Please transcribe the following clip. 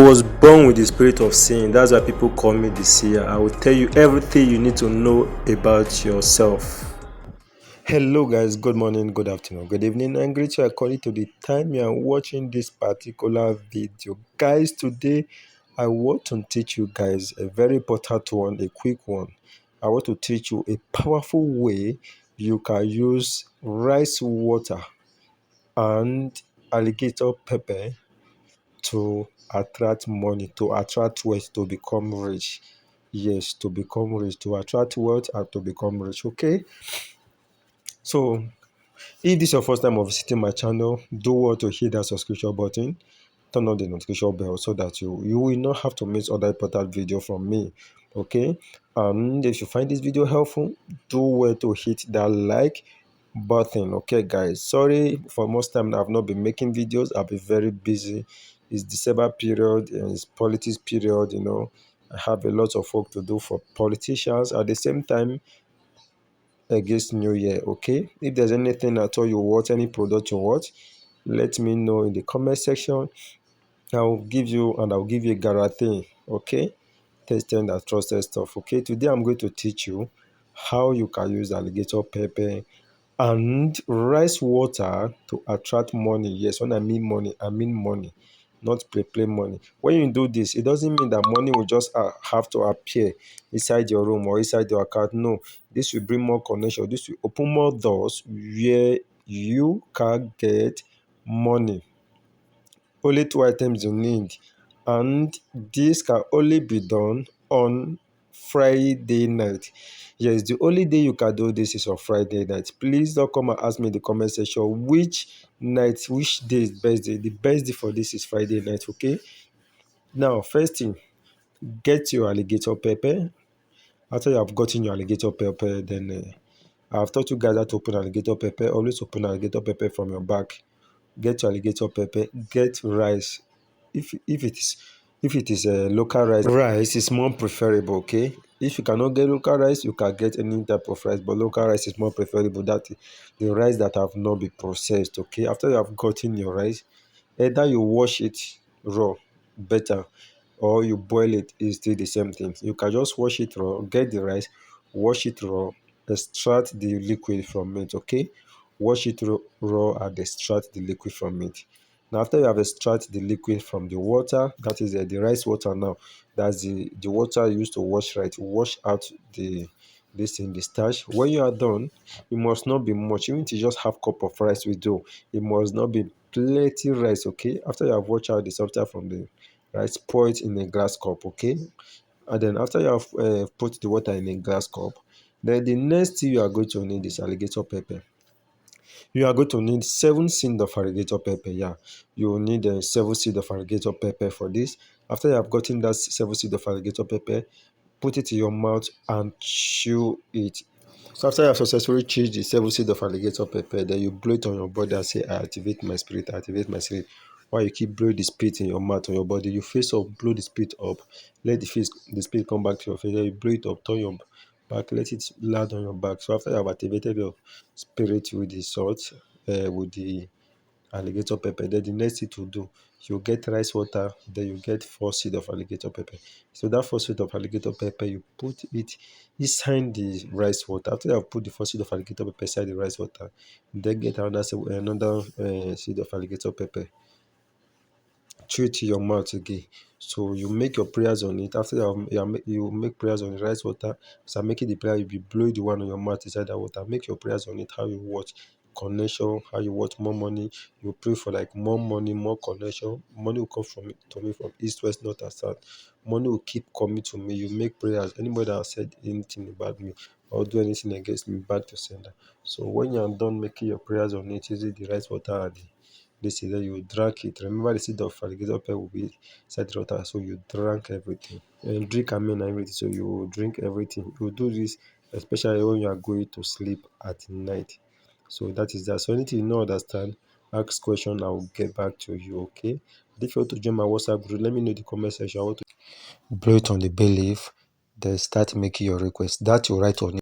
was born with the spirit of seeing. That's why people call me the seer. I will tell you everything you need to know about yourself. Hello, guys. Good morning, good afternoon, good evening, and great you according to the time you are watching this particular video. Guys, today I want to teach you guys a very important one, a quick one. I want to teach you a powerful way you can use rice water and alligator pepper to attract money, to attract wealth, to become rich. Yes, to become rich, to attract wealth and to become rich. Okay. So if this is your first time of visiting my channel, do well to hit that subscription button, turn on the notification bell so that you will not have to miss other important video from me. Okay, and if you find this video helpful, do well to hit that like button. Okay, guys, sorry for most time I've not been making videos. I've been very busy. It's December period and it's politics period. I have a lot of work to do for politicians. At the same time, against new year. Okay, if there's anything at all you want, any product you want, let me know in the comment section. I'll give you a guarantee. Okay, testing that trusted stuff. Okay, today I'm going to teach you how you can use alligator pepper and rice water to attract money. Yes, when I mean money, I mean money, not play money. When you do this, it doesn't mean that money will just have to appear inside your room or inside your account. No, this will bring more connection. This will open more doors where you can get money. Only two items you need, and this can only be done on Friday night. Yes, the only day you can do this is on Friday night. Please don't come and ask me in the comment section which night, which day is best day. The best day for this is Friday night. Okay, now first thing, get your alligator pepper. After you have gotten your alligator pepper, then I've taught you guys how to open alligator pepper. Always open alligator pepper from your bag. Get your alligator pepper. Get rice. If it is a local rice is more preferable. Okay, if you cannot get local rice, you can get any type of rice, but local rice is more preferable. That the rice that have not been processed. Okay, after you have gotten your rice, either you wash it raw, better, or you boil it, is still the same thing. You can just wash it raw, get the rice, wash it raw, extract the liquid from it. Okay, wash it raw and extract the liquid from it. Now after you have extracted the liquid from the water, that is the rice water. Now that's the water used to wash, right? Wash out the starch. When you are done, it must not be much. Even if you just half cup of rice we do, it must not be plenty rice. Okay, after you have washed out the substance from the rice, pour it in a glass cup. Okay, and then after you have put the water in a glass cup, then the next thing you are going to need is alligator pepper. You are going to need 7 seeds of alligator pepper. Yeah, you will need 7 seeds of alligator pepper for this. After you have gotten that 7 seeds of alligator pepper, put it in your mouth and chew it. So after you have successfully chewed the 7 seeds of alligator pepper, then you blow it on your body and say, I activate my spirit, I activate my spirit. While you keep blowing the spirit in your mouth, on your body, you face up, blow the spirit up, let the spirit come back to your face, then you blow it up, turn your back, let it land on your back. So after you have activated your spirit with the salt, with the alligator pepper, then the next thing to do, you get rice water, then you get 4 seeds of alligator pepper. So that 4 seeds of alligator pepper, you put it inside the rice water. After you have put the 4 seeds of alligator pepper inside the rice water, then get another seed of alligator pepper, chew it to your mouth again. So you make your prayers on it. After you make prayers on the rice water. So making the prayer, you be blowing the one on your mouth inside that water. Make your prayers on it. How you watch connection, how you want more money. You pray for like more money, more connection. Money will come from to me from east, west, north, and south. Money will keep coming to me. You make prayers. Anybody that has said anything about me or do anything against me, back to sender. So when you are done making your prayers on it, using the rice water and this is that you drank it. Remember the seed of alligator pepper will be inside the water, so you drank everything. And drink, I mean everything. So you drink everything. You do this especially when you are going to sleep at night. So that is that. So anything you don't understand, ask question. I will get back to you. Okay. But if you want to join my WhatsApp group, let me know in the comment section. I want to blow it on the bay leaf. Then start making your request. That you write on it.